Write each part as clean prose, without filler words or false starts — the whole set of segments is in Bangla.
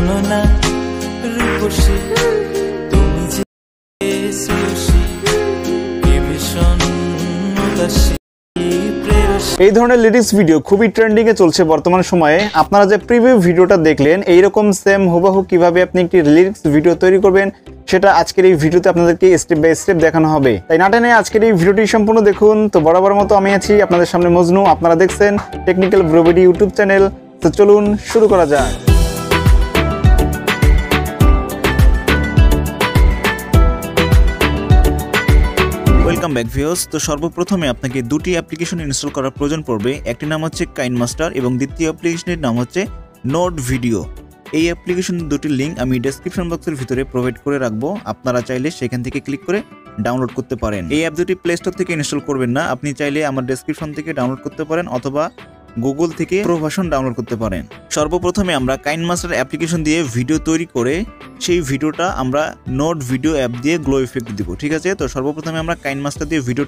বর্ণনা রূপসী তুমি যে শ্রেয়সী কে ভীষণ উদাসী। এই ধরনের লিরিক্স ভিডিও খুবই ট্রেন্ডিং এ চলছে বর্তমান সময়ে। আপনারা যে প্রিভিউ ভিডিওটা দেখলেন এইরকম সেম হুবহু কিভাবে আপনি একটি লিরিক্স ভিডিও তৈরি করবেন সেটা আজকের এই ভিডিওতে আপনাদেরকে স্টেপ বাই স্টেপ দেখানো হবে। তাই না টেনে আজকের এই ভিডিওটি সম্পূর্ণ দেখুন। তো বরাবর মতো আমি আছি আপনাদের সামনে মজনু, আপনারা দেখছেন টেকনিক্যাল ব্রোভিডি ইউটিউব চ্যানেল। তো চলুন শুরু করা যাক। Welcome back viewers. তো সর্বপ্রথমে আপনাকে দুটি অ্যাপ্লিকেশন ইনস্টল করার প্রয়োজন পড়বে। একটি নাম হচ্ছে কাইনমাস্টার এবং দ্বিতীয় অ্যাপ্লিকেশনের নাম হচ্ছে নোট ভিডিও। এই অ্যাপ্লিকেশন দুটির লিঙ্ক আমি ডেসক্রিপশন বক্সের ভিতরে প্রোভাইড করে রাখবো, আপনারা চাইলে সেখান থেকে ক্লিক করে ডাউনলোড করতে পারেন। এই অ্যাপ দুটি প্লে স্টোর থেকে ইনস্টল করবেন না, আপনি চাইলে আমার ডেসক্রিপশন থেকে ডাউনলোড করতে পারেন অথবা গুগল থেকে প্রো ভার্সন ডাউনলোড করতে পারেন। সর্বপ্রথমে আমরা কাইনমাস্টার অ্যাপ্লিকেশন দিয়ে ভিডিও তৈরি করে সেই ভিডিওটা আমরা নোট ভিডিও অ্যাপ দিয়ে গ্লো ইফেক্ট দিব, ঠিক আছে। তো সর্বপ্রথমে আমরা কাইনমাস্টার দিয়ে ভিডিও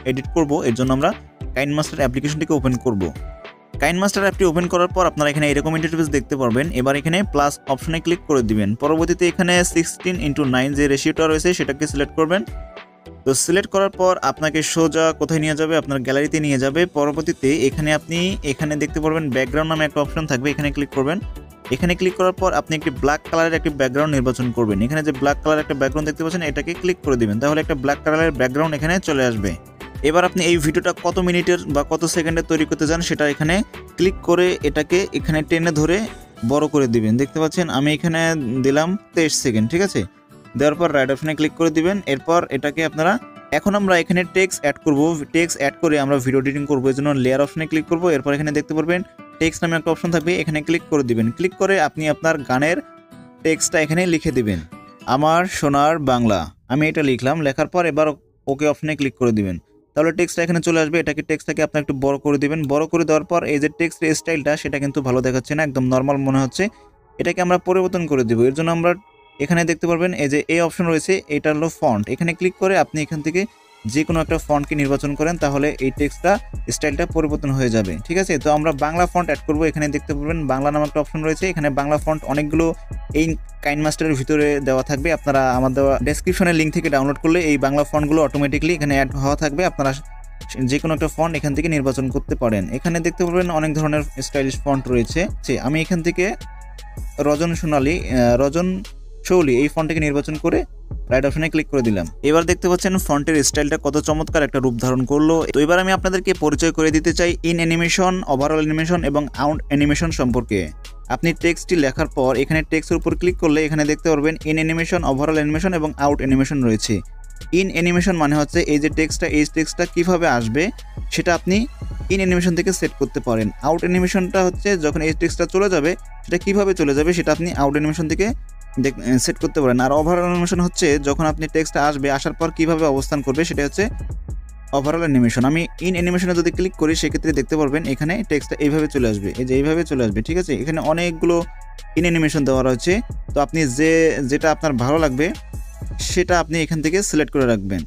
এডিট করব, এর জন্য আমরা কাইনমাস্টার অ্যাপ্লিকেশনটিকে ওপেন করব। কাইনমাস্টার অ্যাপটি ওপেন করার পর আপনারা এখানে এরকম ইন্টারফেস দেখতে পারবেন। এবার এখানে প্লাস অপশনে ক্লিক করে দিবেন। পরবর্তীতে এখানে 16:9 যে রেশিওটা রয়েছে সেটাকে সিলেক্ট করবেন। তো সিলেক্ট করার পর আপনাকে সোজা কোথায় নিয়ে যাবে, আপনার গ্যালারিতে নিয়ে যাবে। পরবর্তীতে এখানে দেখতে পারবেন ব্যাকগ্রাউন্ড নামে একটা অপশন থাকবে, এখানে ক্লিক করবেন। এখানে ক্লিক করার পর আপনি একটি ব্ল্যাক কালারের একটি ব্যাকগ্রাউন্ড নির্বাচন করবেন। এখানে যে ব্ল্যাক কালারের একটা ব্যাকগ্রাউন্ড দেখতে পাচ্ছেন এটাকে ক্লিক করে দিবেন, তাহলে একটা ব্ল্যাক কালারের ব্যাকগ্রাউন্ড এখানে চলে আসবে। এবার আপনি এই ভিডিওটা কত মিনিটের বা কত সেকেন্ডে তৈরি করতে চান সেটা এখানে ক্লিক করে এটাকে এখানে টেনে ধরে বড় করে দিবেন। দেখতে পাচ্ছেন আমি এখানে দিলাম 23 সেকেন্ড, ঠিক আছে। দেওয়ার পর রাইট অপশনে ক্লিক করে দিবেন। এরপর এটাকে আপনারা এখন আমরা এখানে টেক্সট অ্যাড করব। টেক্সট অ্যাড করে আমরা ভিডিও এডিটিং করব, এর জন্য লেয়ার অপশনে ক্লিক করব। এরপর এখানে দেখতে পারবেন টেক্সট নামে একটা অপশন থাকবে, এখানে ক্লিক করে দিবেন। ক্লিক করে আপনি আপনার গানের টেক্সটটা এখানে লিখে দিবেন, আমার সোনার বাংলা। আমি এটা লিখলাম, লেখার পর এবার ওকে অপশনে ক্লিক করে দিবেন, তাহলে টেক্সটটা এখানে চলে আসবে। টেক্সটটাকে আপনি একটু বড় করে দিবেন। বড় করে দেওয়ার পর এই যে টেক্সটের স্টাইলটা সেটা কিন্তু ভালো দেখাচ্ছে না, একদম নর্মাল মনে হচ্ছে। এটাকে আমরা পরিবর্তন করে দেব। এর জন্য আমরা এখানে দেখতে পারবেন এই যে এই অপশন রয়েছে, এটা হলো ফন্ট। এখানে ক্লিক করে আপনি এখান থেকে যে কোনো একটা ফন্টকে নির্বাচন করেন, তাহলে এই টেক্সটটা স্টাইলটা পরিবর্তন হয়ে যাবে, ঠিক আছে। তো আমরা বাংলা ফন্ট অ্যাড করব। এখানে দেখতে পারবেন বাংলা নামে একটা অপশন রয়েছে, এখানে বাংলা ফন্ট অনেকগুলো এই কাইনমাস্টারের ভিতরে দেওয়া থাকবে। আপনারা আমার দেওয়া ডেসক্রিপশনের লিঙ্ক থেকে ডাউনলোড করলে এই বাংলা ফন্টগুলো অটোমেটিকলি এখানে অ্যাড হওয়া থাকবে। আপনারা যে কোনো একটা ফন্ট এখান থেকে নির্বাচন করতে পারেন। এখানে দেখতে পারবেন অনেক ধরনের স্টাইলিশ ফন্ট রয়েছে। আমি এখান থেকে রজন শৌলি এই ফন্টটাকে নির্বাচন করে রাইট অপশনে ক্লিক করে দিলাম। এবার দেখতে পাচ্ছেন ফন্টের স্টাইলটা কত চমৎকার একটা রূপ ধারণ করলো। তো এবার আমি আপনাদেরকে পরিচয় করে দিতে চাই ইন অ্যানিমেশন, ওভারঅল অ্যানিমেশন এবং আউট অ্যানিমেশন সম্পর্কে। আপনি টেক্সটটি লেখার পর এখানে টেক্সটের উপর ক্লিক করলে এখানে দেখতে পারবেন ইন অ্যানিমেশন, ওভারঅল অ্যানিমেশন এবং আউট অ্যানিমেশন রয়েছে। ইন অ্যানিমেশন মানে হচ্ছে এই যে টেক্সটটা কিভাবে আসবে সেটা আপনি ইন অ্যানিমেশন থেকে সেট করতে পারেন। আউট অ্যানিমেশনটা হচ্ছে যখন এই টেক্সটটা চলে যাবে সেটা কিভাবে চলে যাবে সেটা আপনি আউট অ্যানিমেশন থেকে সেট করতে পারেন। আর ওভারঅল অ্যানিমেশন হচ্ছে যখন আপনি টেক্সটটা আসার পর কিভাবে অবস্থান করবে সেটা হচ্ছে ওভারঅল অ্যানিমেশন। আমি ইন অ্যানিমেশনে যদি ক্লিক করি সেক্ষেত্রে দেখতে পারবেন এখানে টেক্সটটা এইভাবে চলে আসবে, এই যে এইভাবে চলে আসবে, ঠিক আছে। এখানে অনেকগুলো ইন অ্যানিমেশন দেওয়া রয়েছে। তো আপনি যেটা আপনার ভালো লাগবে সেটা আপনি এখান থেকে সিলেক্ট করে রাখবেন।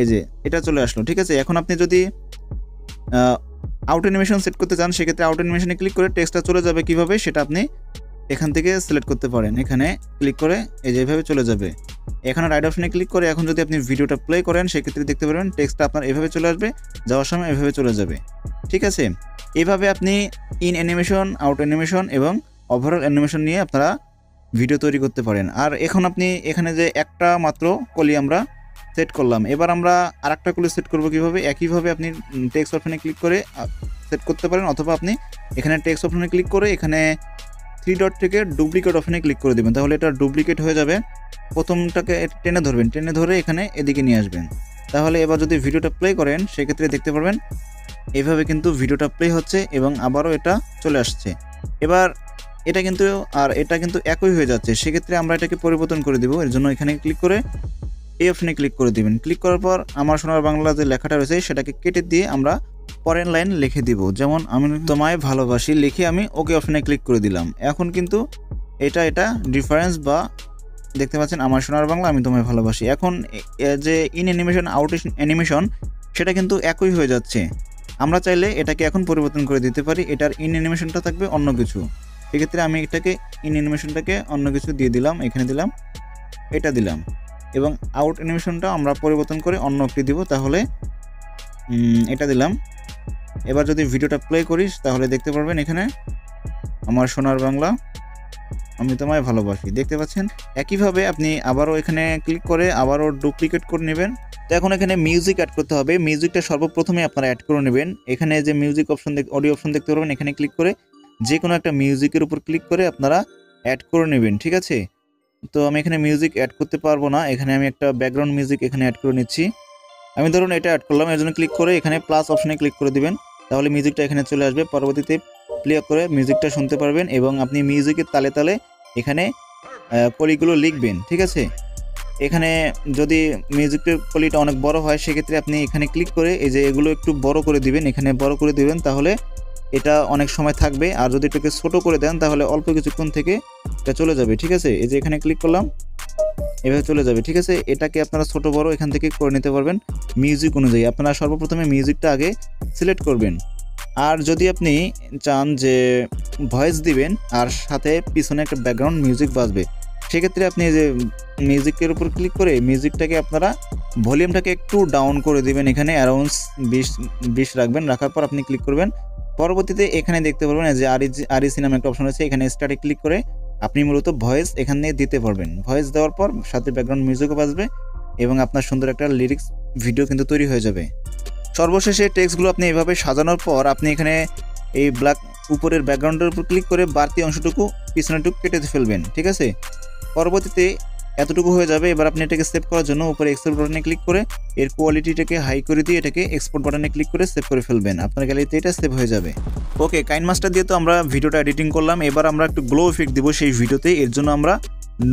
এই যে এটা চলে আসলো, ঠিক আছে। এখন আপনি যদি আউট অ্যানিমেশন সেট করতে চান সেক্ষেত্রে আউট অ্যানিমেশনে ক্লিক করে টেক্সটটা চলে যাবে কিভাবে সেটা আপনি এখান থেকে সিলেক্ট করতে পারেন। এখানে ক্লিক করে এই যে এইভাবে চলে যাবে। এখানে রাইট অপশনে ক্লিক করে এখন যদি আপনি ভিডিওটা প্লে করেন সেক্ষেত্রে দেখতে পারবেন টেক্সটটা আপনার এভাবে চলে আসবে, যাওয়ার সময় এভাবে চলে যাবে, ঠিক আছে। এইভাবে আপনি ইন অ্যানিমেশন, আউট অ্যানিমেশন এবং ওভারঅল অ্যানিমেশন নিয়ে আপনারা ভিডিও তৈরি করতে পারেন। আর এখন আপনি এখানে যে একটা মাত্র কলি আমরা সেট করলাম, এবার আমরা আরেকটা কলি সেট করব কিভাবে, একইভাবে আপনি টেক্সট অপশনে ক্লিক করে সেট করতে পারেন অথবা আপনি এখানে টেক্সট অপশনে ক্লিক করে এখানে 3 ডট থেকে ডুপ্লিকেট অপশনে ক্লিক করে দেবেন, তাহলে এটা ডুপ্লিকেট হয়ে যাবে। প্রথমটাকে টেনে ধরবেন, টেনে ধরে এখানে এদিকে নিয়ে আসবেন। তাহলে এবার যদি ভিডিওটা প্লে করেন সেক্ষেত্রে দেখতে পারবেন এইভাবে কিন্তু ভিডিওটা প্লে হচ্ছে এবং আবারও এটা চলে আসছে। এবার এটা কিন্তু একই হয়ে যাচ্ছে, সেক্ষেত্রে আমরা এটাকে পরিবর্তন করে দেব। এর জন্য এখানে ক্লিক করে এই অপশনে ক্লিক করে দিবেন। ক্লিক করার পর আমার সোনার বাংলা যে লেখাটা রয়েছে সেটাকে কেটে দিয়ে আমরা পরের লাইন লিখে দিব, যেমন আমি তোমায় ভালোবাসি লিখে আমি ওকে অপশনে ক্লিক করে দিলাম। এখন কিন্তু এটা ডিফারেন্স বা দেখতে পাচ্ছেন আমার সোনার বাংলা আমি তোমায় ভালোবাসি। এখন যে ইন অ্যানিমেশন, আউট অ্যানিমেশন সেটা কিন্তু একই হয়ে যাচ্ছে। আমরা চাইলে এটাকে এখন পরিবর্তন করে দিতে পারি, এটার ইন অ্যানিমেশনটা থাকবে অন্য কিছু। সেক্ষেত্রে আমি এটাকে ইন অ্যানিমেশনটাকে অন্য কিছু দিয়ে দিলাম, এখানে দিলাম, এটা দিলাম, এবং আউট অ্যানিমেশনটা আমরা পরিবর্তন করে অন্য একটি দিব, তাহলে এটা দিলাম। এবার যদি ভিডিওটা প্লে করিস তাহলে দেখতে পারবেন এখানে আমার সোনার বাংলা আমি তোমায় ভালোবাসি, দেখতে পাচ্ছেন। একইভাবে আপনি আবারও এখানে ক্লিক করে আবারও ডুপ্লিকেট করে নেবেন। তো এখন এখানে মিউজিক অ্যাড করতে হবে। মিউজিকটা সর্বপ্রথমে আপনারা অ্যাড করে নেবেন। এখানে যে মিউজিক অপশন অডিও অপশন দেখতে পারবেন, এখানে ক্লিক করে যে কোনো একটা মিউজিকের উপর ক্লিক করে আপনারা অ্যাড করে নেবেন, ঠিক আছে। তো আমি এখানে মিউজিক অ্যাড করতে পারবো না, এখানে আমি একটা ব্যাকগ্রাউন্ড মিউজিক এখানে অ্যাড করে নিচ্ছি। আমি ধরুন এটা অ্যাড করলাম, এর জন্য ক্লিক করে এখানে প্লাস অপশনে ক্লিক করে দিবেন, তাহলে মিউজিকটা এখানে চলে আসবে। পরবর্তীতে প্লে করে মিউজিকটা শুনতে পারবেন এবং আপনি মিউজিকের তালে তালে এখানে কলিগুলো লিখবেন, ঠিক আছে। এখানে যদি মিউজিকের কলিটা অনেক বড় হয় সেক্ষেত্রে আপনি এখানে ক্লিক করে এই যে এগুলো একটু বড় করে দিবেন, এখানে বড় করে দিবেন, তাহলে এটা অনেক সময় থাকবে। আর যদি এটাকে ছোট করে দেন তাহলে অল্প কিছুক্ষণ থেকে এটা চলে যাবে, ঠিক আছে। এই যে এখানে ক্লিক করলাম, এভাবে চলে যাবে, ঠিক আছে। এটাকে আপনারা ছোট বড় এখান থেকে করে নিতে পারবেন মিউজিক অনুযায়ী। আপনারা সর্বপ্রথমে মিউজিকটা আগে সিলেক্ট করবেন। আর যদি আপনি চান যে ভয়েস দিবেন আর সাথে পিছনে একটা ব্যাকগ্রাউন্ড মিউজিক বাজবে, সেক্ষেত্রে আপনি যে মিউজিকের উপর ক্লিক করে মিউজিকটাকে আপনারা ভলিউমটাকে একটু ডাউন করে দিবেন, এখানে অ্যারাউন্ড 20 রাখবেন। রাখার পর আপনি ক্লিক করবেন। পরবর্তীতে এখানে দেখতে পারবেন যে আরইসি নামে একটা অপশন আছে, এখানে স্টার্টে ক্লিক করে আপনি মূলত ভয়েস এখানে দিতে পারবেন। ভয়েস দেওয়ার পর সাথে ব্যাকগ্রাউন্ড মিউজিকও বাজবে এবং আপনার সুন্দর একটা লিরিক্স ভিডিও কিন্তু তৈরি হয়ে যাবে। সর্বশেষে টেক্সটগুলো আপনি এভাবে সাজানোর পর আপনি এখানে এই ব্ল্যাক উপরের ব্যাকগ্রাউন্ডের উপর ক্লিক করে বাড়তি অংশটুকু পিছনেটুকু কেটে ফেলবেন, ঠিক আছে। পরবর্তীতে এতটুকু হয়ে যাবে। এবার আপনি এটাকে সেভ করার জন্য উপরে এক্সপোর্ট বাটনে ক্লিক করে এর কোয়ালিটিটাকে হাই করে দিয়ে এটাকে এক্সপোর্ট বাটনে ক্লিক করে সেভ করে ফেলবেন। আপনার গ্যালারিতে এটা সেভ হয়ে যাবে। ওকে, কাইনমাস্টার দিয়ে তো আমরা ভিডিওটা এডিটিং করলাম, এবার আমরা একটু গ্লো ইফেক্ট দিব সেই ভিডিওতে। এর জন্য আমরা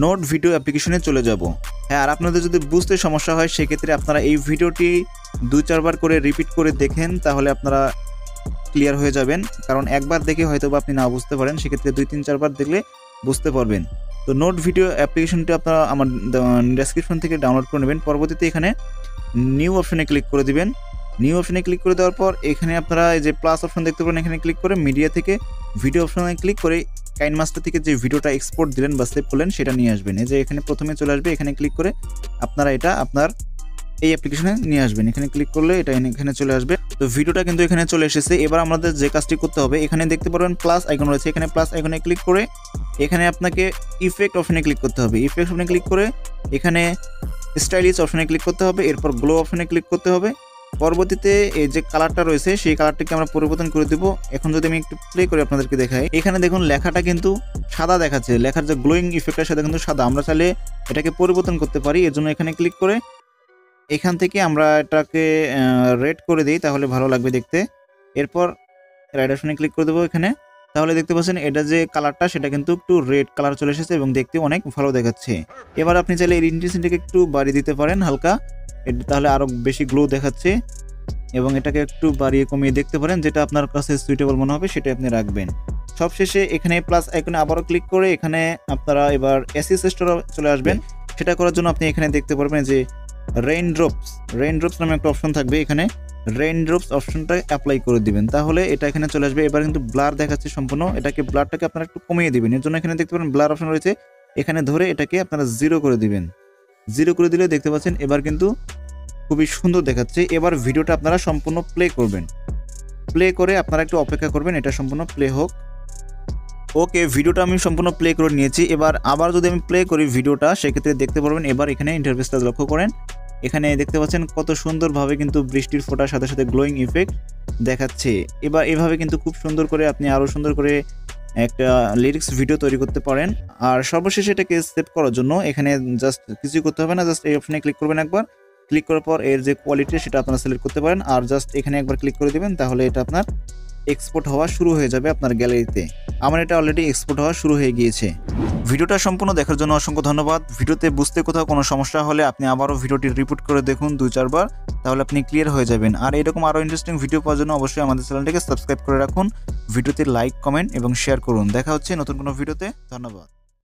নোট ভিডিও অ্যাপ্লিকেশনে চলে যাব। হ্যাঁ, আর আপনাদের যদি বুঝতে সমস্যা হয় সেক্ষেত্রে আপনারা এই ভিডিওটি 2-4 বার করে রিপিট করে দেখেন, তাহলে আপনারা ক্লিয়ার হয়ে যাবেন। কারণ একবার দেখে হয়তো বা আপনি না বুঝতে পারেন, সেক্ষেত্রে 2-3-4 বার দেখলে বুঝতে পারবেন। তো নোট ভিডিও অ্যাপ্লিকেশনটি আপনারা আমার ডেসক্রিপশন থেকে ডাউনলোড করে নেবেন। পরবর্তীতে এখানে নিউ অপশনে ক্লিক করে দিবেন। নিউ অপশনে ক্লিক করে দেওয়ার পর এখানে আপনারা এই যে প্লাস অপশন দেখতে পারেন, এখানে ক্লিক করে মিডিয়া থেকে ভিডিও অপশনে ক্লিক করে কাইনমাস্টার থেকে যে ভিডিওটা এক্সপোর্ট দিলেন বা সেভ করলেন সেটা নিয়ে আসবেন। এই যে এখানে প্রথমে চলে আসবে, এখানে ক্লিক করে আপনারা এটা আপনার এই অ্যাপ্লিকেশনে নিয়ে আসবেন। এখানে ক্লিক করলে এটা এখানে চলে আসবে। তো ভিডিওটা কিন্তু এখানে চলে এসেছে। এবার আমাদের যে কাজটি করতে হবে, এখানে দেখতে পারবেন প্লাস আইকন রয়েছে, এখানে প্লাস আইকনে ক্লিক করে এখানে আপনাকে ইফেক্ট অপশনে ক্লিক করতে হবে। ইফেক্ট অপশনে ক্লিক করে এখানে স্টাইলিশ অপশনে ক্লিক করতে হবে, এরপর গ্লো অপশনে ক্লিক করতে হবে। পরবর্তীতে এই যে কালারটা রয়েছে সেই কালারটাকে আমরা পরিবর্তন করে দেব। এখন যদি আমি একটু প্লে করে আপনাদেরকে দেখাই, এখানে দেখুন লেখাটা কিন্তু সাদা দেখাচ্ছে, লেখার যে গ্লোয়িং ইফেক্টের সাথে কিন্তু সাদা। আমরা চাইলে এটাকে পরিবর্তন করতে পারি, এর জন্য এখানে ক্লিক করে এখান থেকে আমরা এটাকে রেড করে দিই, তাহলে ভালো লাগবে দেখতে। এরপর রাইট অপশনে ক্লিক করে দেবো এখানে, তাহলে দেখতে পাচ্ছেন এটা যে কালারটা সেটা কিন্তু একটু রেড কালার চলে এসেছে এবং দেখতে অনেক ভালো দেখাচ্ছে। এবার আপনি চাইলে এর ইন্টেন্সিটিকে একটু বাড়িয়ে দিতে পারেন হালকা, তাহলে আরও বেশি গ্লো দেখাচ্ছে, এবং এটাকে একটু বাড়িয়ে কমিয়ে দেখতে পারেন, যেটা আপনার কাছে সুইটেবল মনে হবে সেটা আপনি রাখবেন। সবশেষে এখানে প্লাস আইকনে আবারও ক্লিক করে এখানে আপনারা এবার অ্যাসিস্টরে চলে আসবেন। সেটা করার জন্য আপনি এখানে দেখতে পারবেন যে রেইনড্রপস নামে একটা অপশন থাকবে, এখানে রেইনড্রপস অপশনটা অ্যাপ্লাই করে দিবেন, তাহলে এটা এখানে চলে আসবে। এবার কিন্তু ব্লার দেখাচ্ছে সম্পূর্ণ, এটাকে ব্লারটাকে আপনারা একটু কমিয়ে দিবেন। এর জন্য এখানে দেখতে পারেন ব্লার অপশন রয়েছে, এখানে ধরে এটাকে আপনারা 0 করে দিবেন। 0 করে দিলে দেখতে পাচ্ছেন এবার কিন্তু খুবই সুন্দর দেখাচ্ছে। এবার ভিডিওটা আপনারা সম্পূর্ণ প্লে করবেন, প্লে করে আপনারা একটু অপেক্ষা করবেন এটা সম্পূর্ণ প্লে হোক। ওকে, ভিডিওটা আমি সম্পূর্ণ প্লে করে নিয়েছি। এবার আবার যদি আমি প্লে করি ভিডিওটা, সেক্ষেত্রে দেখতে পারবেন এবার এখানে ইন্টারফেসটা লক্ষ্য করেন, এখানে দেখতে পাচ্ছেন কত সুন্দরভাবে কিন্তু বৃষ্টির ফোঁটার সাথে সাথে গ্লোয়িং ইফেক্ট দেখাচ্ছে। এবার এভাবে কিন্তু খুব সুন্দর করে আপনি আরও সুন্দর করে একটা লিরিক্স ভিডিও তৈরি করতে পারেন। আর সর্বশেষে এটাকে সেভ করার জন্য এখানে জাস্ট কিছুই করতে হবে না, জাস্ট এই অপশনে ক্লিক করবেন একবার, ক্লিক করার পর এর যে কোয়ালিটি সেটা আপনারা সিলেক্ট করতে পারেন, আর জাস্ট এখানে একবার ক্লিক করে দেবেন, তাহলে এটা আপনার এক্সপোর্ট হওয়া শুরু হয়ে যাবে আপনার গ্যালারিতে। আমার এটা অলরেডি এক্সপোর্ট হওয়া শুরু হয়ে গিয়েছে। ভিডিওটা সম্পূর্ণ দেখার জন্য অসংখ্য ধন্যবাদ। ভিডিওতে বুঝতে কোথাও কোনো সমস্যা হলে আপনি আবারও ভিডিওটি রিপিট করে দেখুন 2-4 বার, তাহলে আপনি ক্লিয়ার হয়ে যাবেন। আর এরকম আরও ইন্টারেস্টিং ভিডিও পাওয়ার জন্য অবশ্যই আমাদের চ্যানেলটিকে সাবস্ক্রাইব করে রাখুন, ভিডিওতে লাইক, কমেন্ট এবং শেয়ার করুন। দেখা হচ্ছে নতুন কোনো ভিডিওতে। ধন্যবাদ।